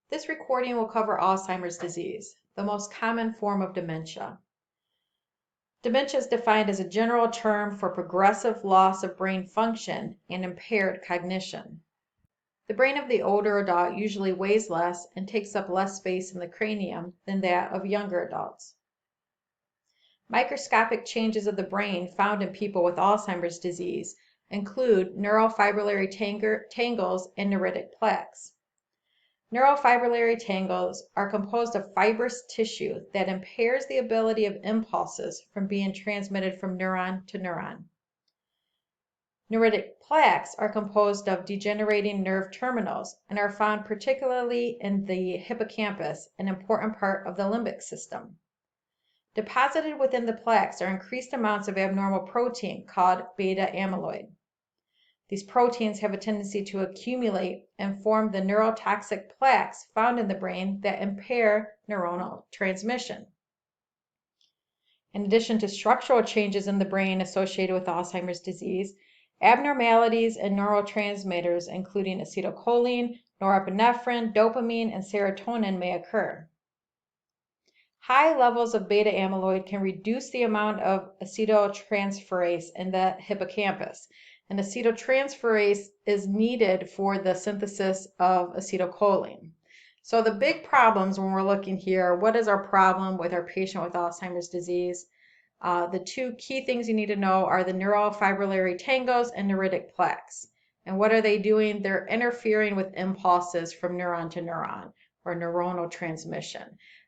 This recording will cover Alzheimer's disease, the most common form of dementia. Dementia is defined as a general term for progressive loss of brain function and impaired cognition. The brain of the older adult usually weighs less and takes up less space in the cranium than that of younger adults. Microscopic changes of the brain found in people with Alzheimer's disease include neurofibrillary tangles and neuritic plaques. Neurofibrillary tangles are composed of fibrous tissue that impairs the ability of impulses from being transmitted from neuron to neuron. Neuritic plaques are composed of degenerating nerve terminals and are found particularly in the hippocampus, an important part of the limbic system. Deposited within the plaques are increased amounts of abnormal protein called beta amyloid. These proteins have a tendency to accumulate and form the neurotoxic plaques found in the brain that impair neuronal transmission. In addition to structural changes in the brain associated with Alzheimer's disease, abnormalities in neurotransmitters, including acetylcholine, norepinephrine, dopamine, and serotonin, may occur. High levels of beta amyloid can reduce the amount of acetyltransferase in the hippocampus, and acetyltransferase is needed for the synthesis of acetylcholine. So the big problems when we're looking here, what is our problem with our patient with Alzheimer's disease? The two key things you need to know are the neurofibrillary tangles and neuritic plaques. And what are they doing? They're interfering with impulses from neuron to neuron, or neuronal transmission.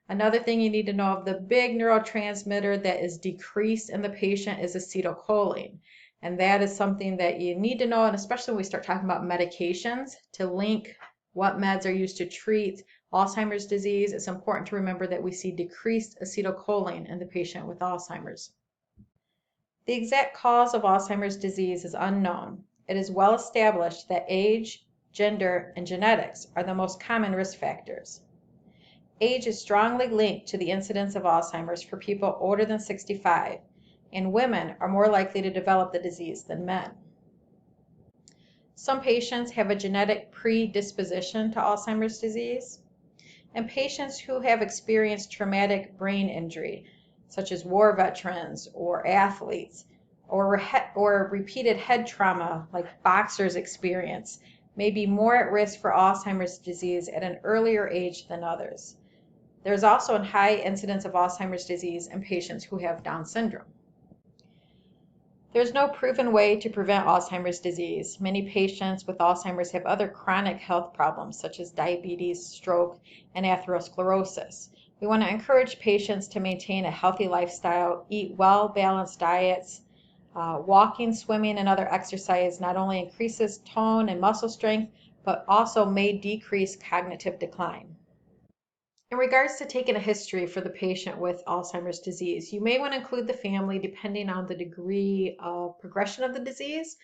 Another thing you need to know of the big neurotransmitter that is decreased in the patient is acetylcholine. And that is something that you need to know, and especially when we start talking about medications, to link what meds are used to treat Alzheimer's disease, it's important to remember that we see decreased acetylcholine in the patient with Alzheimer's. The exact cause of Alzheimer's disease is unknown. It is well established that age, gender, and genetics are the most common risk factors. Age is strongly linked to the incidence of Alzheimer's for people older than 65, and women are more likely to develop the disease than men. Some patients have a genetic predisposition to Alzheimer's disease, and patients who have experienced traumatic brain injury, such as war veterans or athletes, or repeated head trauma like boxers experience, may be more at risk for Alzheimer's disease at an earlier age than others. There's also a high incidence of Alzheimer's disease in patients who have Down syndrome. There's no proven way to prevent Alzheimer's disease. Many patients with Alzheimer's have other chronic health problems such as diabetes, stroke, and atherosclerosis. We want to encourage patients to maintain a healthy lifestyle, eat well-balanced diets. Walking, swimming, and other exercise not only increases tone and muscle strength, but also may decrease cognitive decline. In regards to taking a history for the patient with Alzheimer's disease, you may want to include the family depending on the degree of progression of the disease.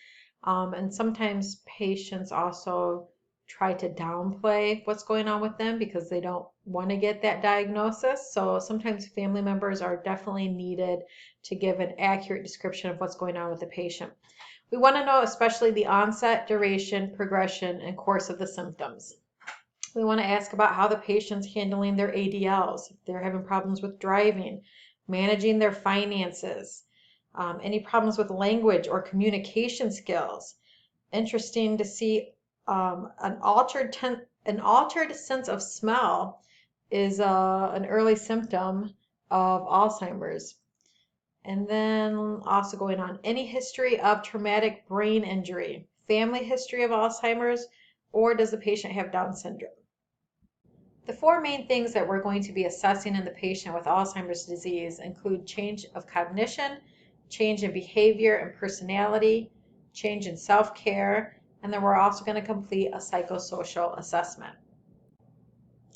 And sometimes patients also try to downplay what's going on with them because they don't want to get that diagnosis. So sometimes family members are definitely needed to give an accurate description of what's going on with the patient. We want to know especially the onset, duration, progression, and course of the symptoms. We want to ask about how the patient's handling their ADLs, if they're having problems with driving, managing their finances, any problems with language or communication skills. Interesting to see an altered sense of smell is an early symptom of Alzheimer's. And then also going on, any history of traumatic brain injury, family history of Alzheimer's, or does the patient have Down syndrome? The four main things that we're going to be assessing in the patient with Alzheimer's disease include change of cognition, change in behavior and personality, change in self-care, and then we're also going to complete a psychosocial assessment.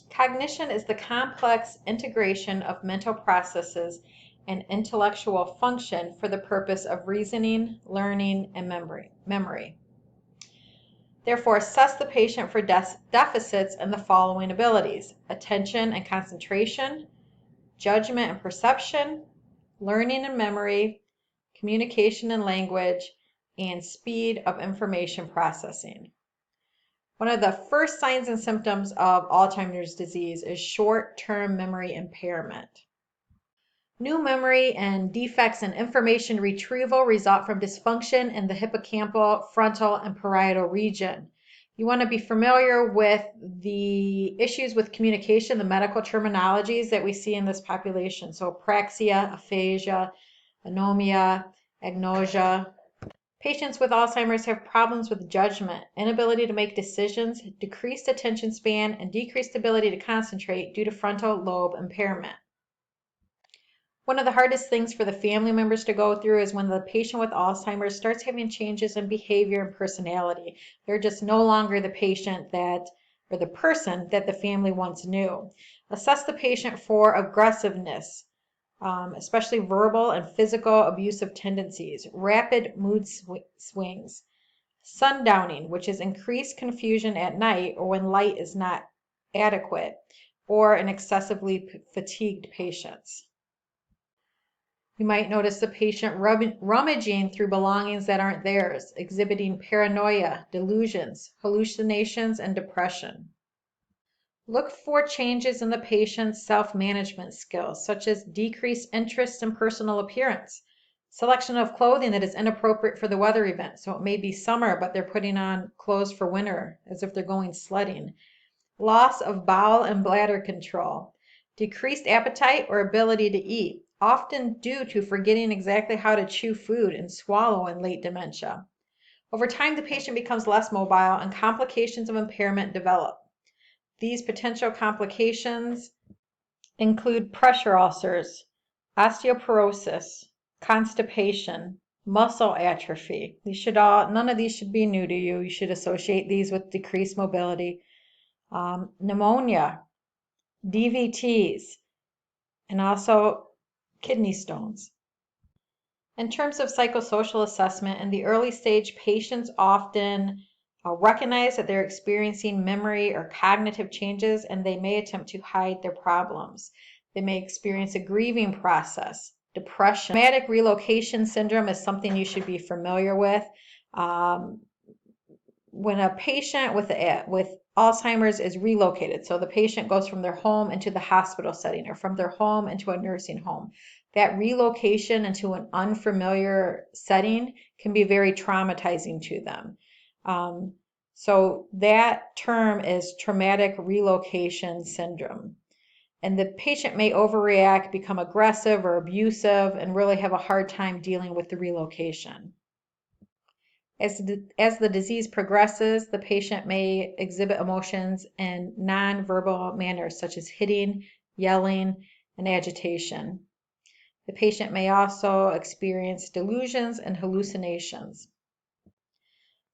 Cognition is the complex integration of mental processes and intellectual function for the purpose of reasoning, learning, and memory. Therefore, assess the patient for deficits in the following abilities: attention and concentration, judgment and perception, learning and memory, communication and language, and speed of information processing. One of the first signs and symptoms of Alzheimer's disease is short-term memory impairment. New memory and defects in information retrieval result from dysfunction in the hippocampal, frontal, and parietal region. You want to be familiar with the issues with communication, the medical terminologies that we see in this population. So apraxia, aphasia, anomia, agnosia. Patients with Alzheimer's have problems with judgment, inability to make decisions, decreased attention span, and decreased ability to concentrate due to frontal lobe impairment. One of the hardest things for the family members to go through is when the patient with Alzheimer's starts having changes in behavior and personality. They're just no longer the patient or the person that the family once knew. Assess the patient for aggressiveness, especially verbal and physical abusive tendencies, rapid mood swings, sundowning, which is increased confusion at night or when light is not adequate, or an excessively fatigued patient. You might notice the patient rummaging through belongings that aren't theirs, exhibiting paranoia, delusions, hallucinations, and depression. Look for changes in the patient's self-management skills, such as decreased interest in personal appearance, selection of clothing that is inappropriate for the weather event. So it may be summer, but they're putting on clothes for winter, as if they're going sledding. Loss of bowel and bladder control, decreased appetite or ability to eat, often due to forgetting exactly how to chew food and swallow in late dementia. Over time, the patient becomes less mobile and complications of impairment develop. These potential complications include pressure ulcers, osteoporosis, constipation, muscle atrophy. None of these should be new to you. You should associate these with decreased mobility, pneumonia, DVTs, and also kidney stones. In terms of psychosocial assessment, in the early stage, patients often recognize that they're experiencing memory or cognitive changes, and they may attempt to hide their problems. They may experience a grieving process, depression. Traumatic relocation syndrome is something you should be familiar with. When a patient with Alzheimer's is relocated, so the patient goes from their home into the hospital setting or from their home into a nursing home, that relocation into an unfamiliar setting can be very traumatizing to them. So that term is traumatic relocation syndrome. And the patient may overreact, become aggressive or abusive, and really have a hard time dealing with the relocation. As the disease progresses, the patient may exhibit emotions in nonverbal manners such as hitting, yelling, and agitation. The patient may also experience delusions and hallucinations.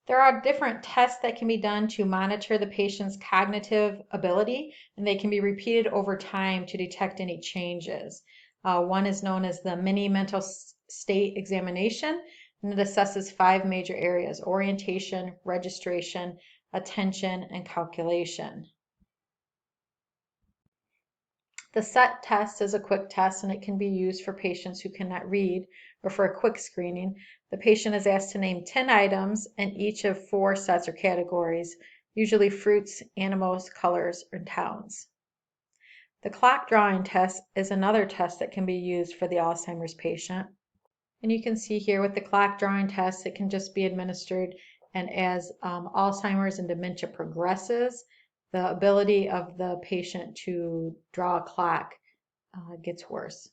There are different tests that can be done to monitor the patient's cognitive ability, and they can be repeated over time to detect any changes. One is known as the mini mental state examination, and it assesses 5 major areas: orientation, registration, attention, and calculation. The SET test is a quick test, and it can be used for patients who cannot read or for a quick screening. The patient is asked to name 10 items in each of 4 sets or categories, usually fruits, animals, colors, or towns. The clock drawing test is another test that can be used for the Alzheimer's patient. And you can see here with the clock drawing test, it can just be administered, and as Alzheimer's and dementia progresses, the ability of the patient to draw a clock gets worse.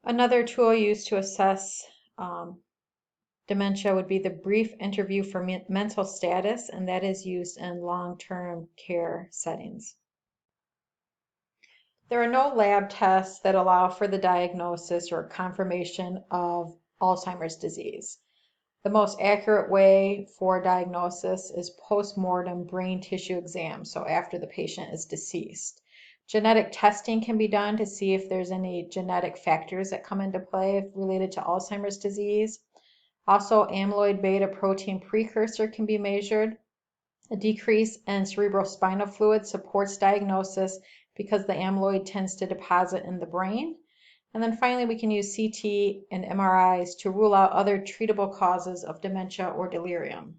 Another tool used to assess dementia would be the brief interview for mental status, and that is used in long-term care settings. There are no lab tests that allow for the diagnosis or confirmation of Alzheimer's disease. The most accurate way for diagnosis is post-mortem brain tissue exam, so after the patient is deceased. Genetic testing can be done to see if there's any genetic factors that come into play related to Alzheimer's disease. Also, amyloid beta protein precursor can be measured. A decrease in cerebrospinal fluid supports diagnosis because the amyloid tends to deposit in the brain. And then finally, we can use CT and MRIs to rule out other treatable causes of dementia or delirium.